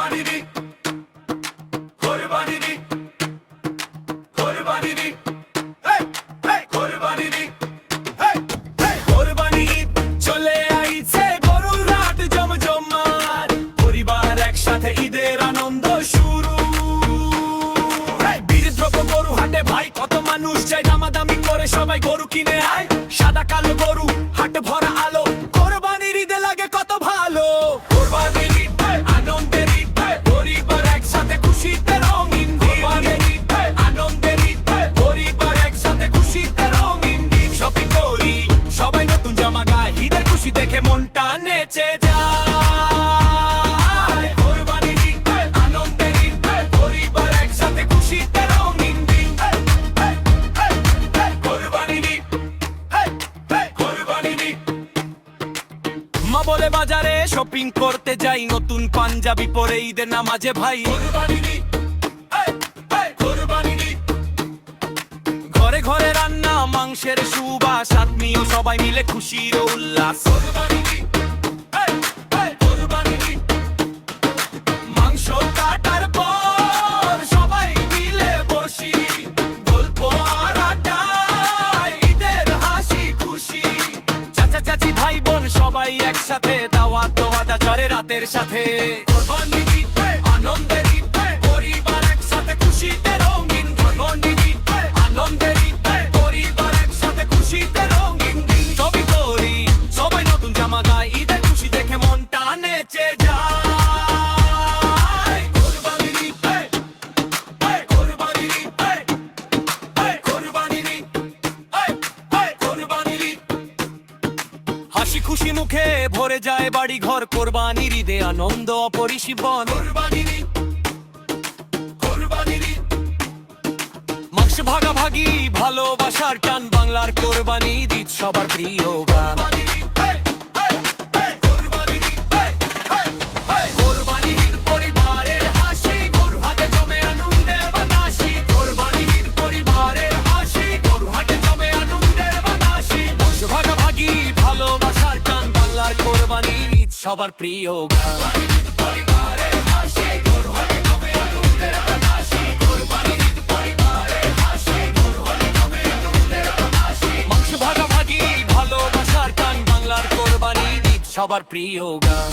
কোরবানির ঈদ, কোরবানির ঈদ, কোরবানির ঈদ, এই এই কোরবানির ঈদ, এই এই কোরবানির ঈদ চলে আইছে, গরুর হাট জমজমাট, পরিবার একসাথে ঈদের আনন্দ শুরু। বীরদ্রব্য গরু হাটে ভাই কত মানুষ যায়, দামাদামি করে সবাই গরু কিনে আয়, সাদা কালো গরু হাট ভরা আলো, কোরবানির ঈদে লাগে কত ভালো। কোরবানির ঈদ আনন্দের ঈদ, পরিবার একসাথে খুশিতে রঙিন দিন। কোরবানির ঈদ আনন্দের ঈদ, পরিবার একসাথে খুশিতে রঙিন দিন। শপিং করি সবাই নতুন জামা গায়, ঈদের খুশি দেখে মনটা নেচে যায়। কোরবানির ঈদ আনন্দের ঈদ, পরিবার একসাথে খুশিতে রঙিন দিন। কোরবানির ঈদ, কোরবানির ঈদ। মা বলে বাজারে শপিং করতে যাই, নতুন পাঞ্জাবি পরে ঈদের নামাজে ভাই। কোরবানির ঈদ, কোরবানির ঈদ। ঘরে ঘরে রান্না মাংসের সুবাস, আত্মীয় সবাই মিলে খুশির উল্লাস। কোরবানির ঈদ, কোরবানির ঈদ। মাংস কাটার পর সবাই মিলে বসি, গল্প আর আড্ডায় ঈদের হাসি খুশি। চাচা চাচি ভাই বোন সবাই একসাথে, দাওয়াত তোয়াদা চলে রাতের সাথে। কোরবানির ঈদ আনন্দের ঈদ, পরিবার একসাথে খুশিতে রঙিন। কোরবানির ঈদ আনন্দের ঈদ, পরিবার একসাথে খুশিতে রঙিন দিন। ছবি করি সবাই নতুন জামা গায়, ঈদের খুশি দেখে মনটা নেচে যায়। কোরবানির ঈদ, কোরবানির ঈদ, কোরবানির ঈদ, কোরবানির ঈদ। হাসি খুশি মুখে ভরে যায় বাড়ি ঘর, কোরবানির ঈদে আনন্দ অপরিসীমন। কোরবানির ঈদ, কোরবানির ঈদ। মাংস ভাগাভাগি ভালোবাসার টান, বাংলার কোরবানির ঈদ সবার প্রিয় গান। কোরবানির ঈদ পরিবারের হাসি, গরু হাটে জমে আনন্দের বাতাসি। কোরবানির ঈদ পরিবারের হাসি, গরু হাটে জমে আনন্দের বাতাসি। মাংস ভাগাভাগি ভালোবাসার টান, বাংলার কোরবানির ঈদ সবার প্রিয় গান। মাংস ভাগাভাগি ভালোবাসার টান, বাংলার কোরবানির ঈদ সবার প্রিয় গান।